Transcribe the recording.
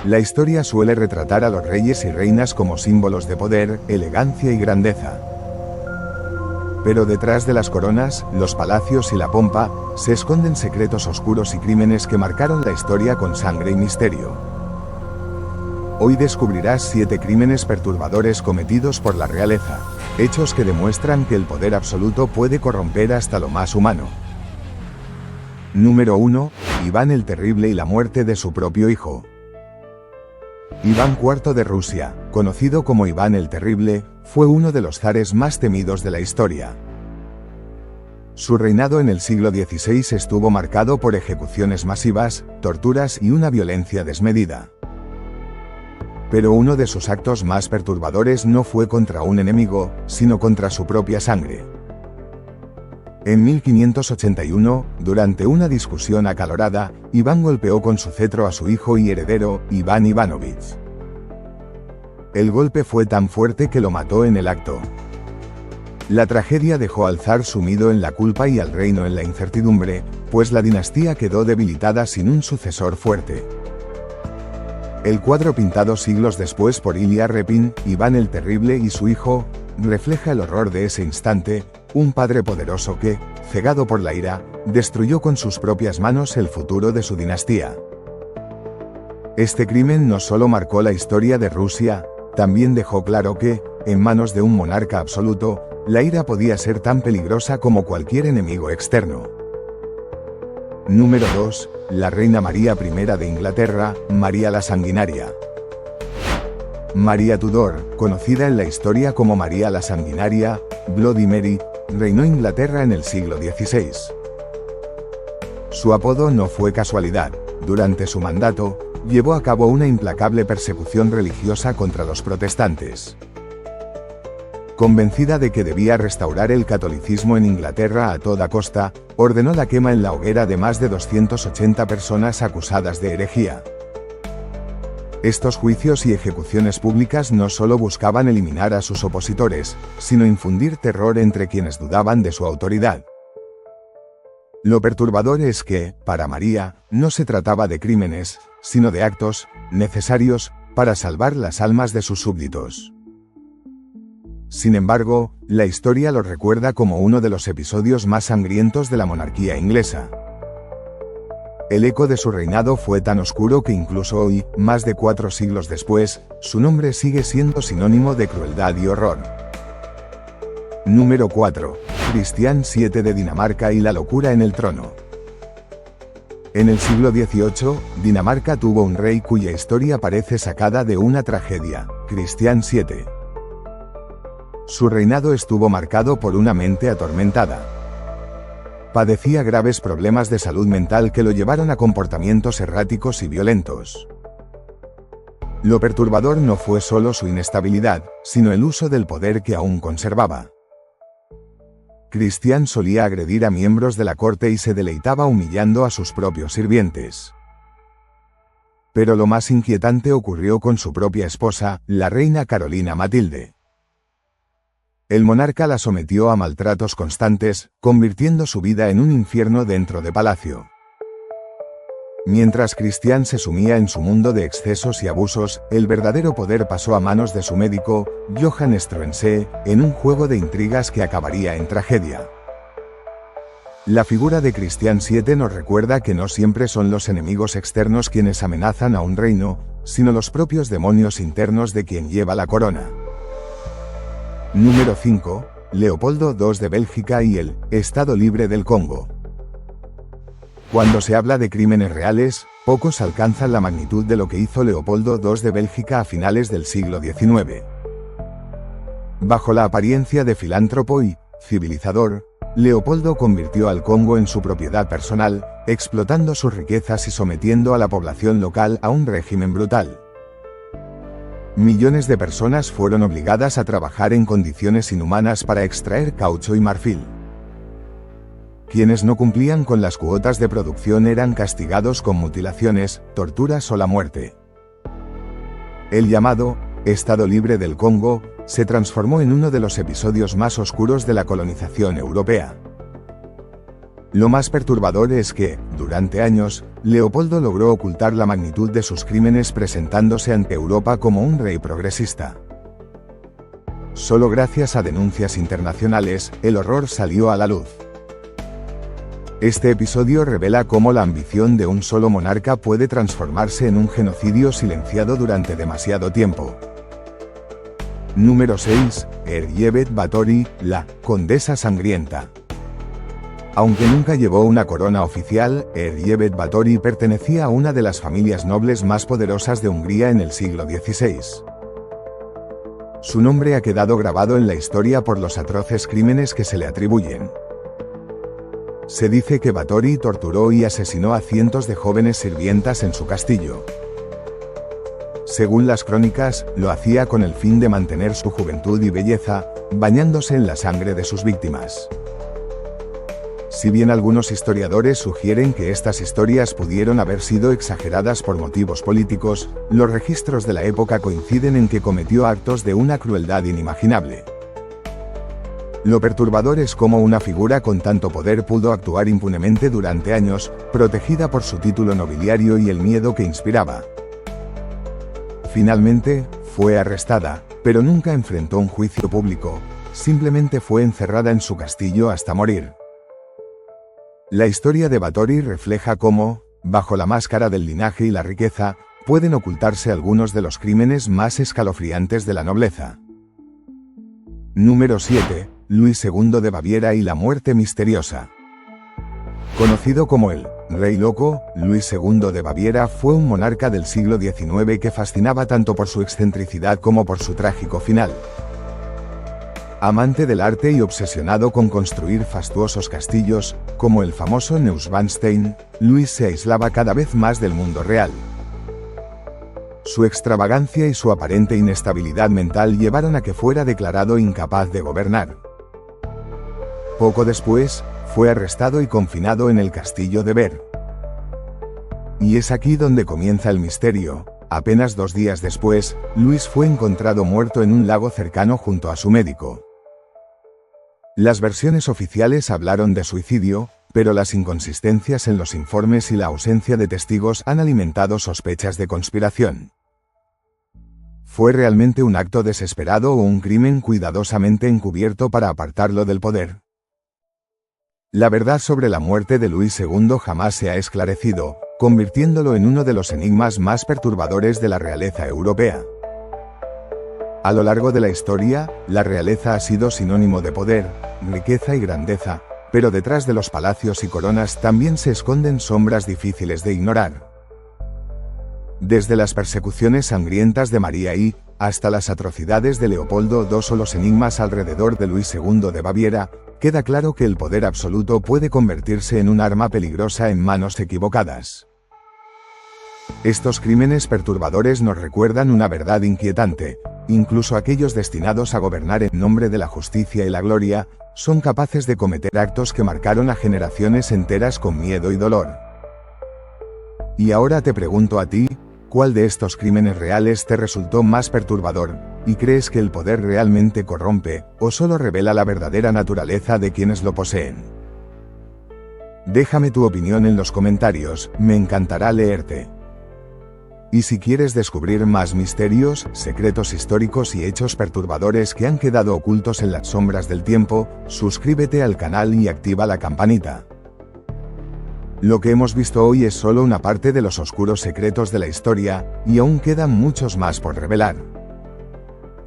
La historia suele retratar a los reyes y reinas como símbolos de poder, elegancia y grandeza. Pero detrás de las coronas, los palacios y la pompa, se esconden secretos oscuros y crímenes que marcaron la historia con sangre y misterio. Hoy descubrirás 7 crímenes perturbadores cometidos por la realeza, hechos que demuestran que el poder absoluto puede corromper hasta lo más humano. Número 1. Iván el Terrible y la muerte de su propio hijo. Iván IV de Rusia, conocido como Iván el Terrible, fue uno de los zares más temidos de la historia. Su reinado en el siglo XVI estuvo marcado por ejecuciones masivas, torturas y una violencia desmedida. Pero uno de sus actos más perturbadores no fue contra un enemigo, sino contra su propia sangre. En 1581, durante una discusión acalorada, Iván golpeó con su cetro a su hijo y heredero, Iván Ivanovich. El golpe fue tan fuerte que lo mató en el acto. La tragedia dejó al zar sumido en la culpa y al reino en la incertidumbre, pues la dinastía quedó debilitada sin un sucesor fuerte. El cuadro pintado siglos después por Ilya Repin, Iván el Terrible y su hijo, refleja el horror de ese instante, un padre poderoso que, cegado por la ira, destruyó con sus propias manos el futuro de su dinastía. Este crimen no solo marcó la historia de Rusia, también dejó claro que, en manos de un monarca absoluto, la ira podía ser tan peligrosa como cualquier enemigo externo. Número 2. La reina María I de Inglaterra, María la Sanguinaria. María Tudor, conocida en la historia como María la Sanguinaria, Bloody Mary, reinó Inglaterra en el siglo XVI. Su apodo no fue casualidad. Durante su mandato, llevó a cabo una implacable persecución religiosa contra los protestantes. Convencida de que debía restaurar el catolicismo en Inglaterra a toda costa, ordenó la quema en la hoguera de más de 280 personas acusadas de herejía. Estos juicios y ejecuciones públicas no solo buscaban eliminar a sus opositores, sino infundir terror entre quienes dudaban de su autoridad. Lo perturbador es que, para María, no se trataba de crímenes, sino de actos, necesarios, para salvar las almas de sus súbditos. Sin embargo, la historia lo recuerda como uno de los episodios más sangrientos de la monarquía inglesa. El eco de su reinado fue tan oscuro que incluso hoy, más de 4 siglos después, su nombre sigue siendo sinónimo de crueldad y horror. Número 4. Cristián VII de Dinamarca y la locura en el trono. En el siglo XVIII, Dinamarca tuvo un rey cuya historia parece sacada de una tragedia, Cristián VII. Su reinado estuvo marcado por una mente atormentada. Padecía graves problemas de salud mental que lo llevaron a comportamientos erráticos y violentos. Lo perturbador no fue solo su inestabilidad, sino el uso del poder que aún conservaba. Cristián solía agredir a miembros de la corte y se deleitaba humillando a sus propios sirvientes. Pero lo más inquietante ocurrió con su propia esposa, la reina Carolina Matilde. El monarca la sometió a maltratos constantes, convirtiendo su vida en un infierno dentro de palacio. Mientras Cristián se sumía en su mundo de excesos y abusos, el verdadero poder pasó a manos de su médico, Johan Struensee, en un juego de intrigas que acabaría en tragedia. La figura de Cristián VII nos recuerda que no siempre son los enemigos externos quienes amenazan a un reino, sino los propios demonios internos de quien lleva la corona. Número 5. Leopoldo II de Bélgica y el Estado Libre del Congo. Cuando se habla de crímenes reales, pocos alcanzan la magnitud de lo que hizo Leopoldo II de Bélgica a finales del siglo XIX. Bajo la apariencia de filántropo y civilizador, Leopoldo convirtió al Congo en su propiedad personal, explotando sus riquezas y sometiendo a la población local a un régimen brutal. Millones de personas fueron obligadas a trabajar en condiciones inhumanas para extraer caucho y marfil. Quienes no cumplían con las cuotas de producción eran castigados con mutilaciones, torturas o la muerte. El llamado Estado Libre del Congo se transformó en uno de los episodios más oscuros de la colonización europea. Lo más perturbador es que, durante años, Leopoldo logró ocultar la magnitud de sus crímenes presentándose ante Europa como un rey progresista. Solo gracias a denuncias internacionales, el horror salió a la luz. Este episodio revela cómo la ambición de un solo monarca puede transformarse en un genocidio silenciado durante demasiado tiempo. Número 6. Erzsébet Báthory, la Condesa Sangrienta. Aunque nunca llevó una corona oficial, Erzsébet Báthory pertenecía a una de las familias nobles más poderosas de Hungría en el siglo XVI. Su nombre ha quedado grabado en la historia por los atroces crímenes que se le atribuyen. Se dice que Báthory torturó y asesinó a cientos de jóvenes sirvientas en su castillo. Según las crónicas, lo hacía con el fin de mantener su juventud y belleza, bañándose en la sangre de sus víctimas. Si bien algunos historiadores sugieren que estas historias pudieron haber sido exageradas por motivos políticos, los registros de la época coinciden en que cometió actos de una crueldad inimaginable. Lo perturbador es cómo una figura con tanto poder pudo actuar impunemente durante años, protegida por su título nobiliario y el miedo que inspiraba. Finalmente, fue arrestada, pero nunca enfrentó un juicio público, simplemente fue encerrada en su castillo hasta morir. La historia de Báthory refleja cómo, bajo la máscara del linaje y la riqueza, pueden ocultarse algunos de los crímenes más escalofriantes de la nobleza. Número 7. Luis II de Baviera y la muerte misteriosa. Conocido como el Rey Loco, Luis II de Baviera fue un monarca del siglo XIX que fascinaba tanto por su excentricidad como por su trágico final. Amante del arte y obsesionado con construir fastuosos castillos, como el famoso Neuschwanstein, Luis se aislaba cada vez más del mundo real. Su extravagancia y su aparente inestabilidad mental llevaron a que fuera declarado incapaz de gobernar. Poco después, fue arrestado y confinado en el castillo de Ver. Y es aquí donde comienza el misterio. Apenas 2 días después, Luis fue encontrado muerto en un lago cercano junto a su médico. Las versiones oficiales hablaron de suicidio, pero las inconsistencias en los informes y la ausencia de testigos han alimentado sospechas de conspiración. ¿Fue realmente un acto desesperado o un crimen cuidadosamente encubierto para apartarlo del poder? La verdad sobre la muerte de Luis II jamás se ha esclarecido, convirtiéndolo en uno de los enigmas más perturbadores de la realeza europea. A lo largo de la historia, la realeza ha sido sinónimo de poder, riqueza y grandeza, pero detrás de los palacios y coronas también se esconden sombras difíciles de ignorar. Desde las persecuciones sangrientas de María I, hasta las atrocidades de Leopoldo II o los enigmas alrededor de Luis II de Baviera, queda claro que el poder absoluto puede convertirse en un arma peligrosa en manos equivocadas. Estos crímenes perturbadores nos recuerdan una verdad inquietante: incluso aquellos destinados a gobernar en nombre de la justicia y la gloria, son capaces de cometer actos que marcaron a generaciones enteras con miedo y dolor. Y ahora te pregunto a ti, ¿cuál de estos crímenes reales te resultó más perturbador, y crees que el poder realmente corrompe, o solo revela la verdadera naturaleza de quienes lo poseen? Déjame tu opinión en los comentarios, me encantará leerte. Y si quieres descubrir más misterios, secretos históricos y hechos perturbadores que han quedado ocultos en las sombras del tiempo, suscríbete al canal y activa la campanita. Lo que hemos visto hoy es solo una parte de los oscuros secretos de la historia, y aún quedan muchos más por revelar.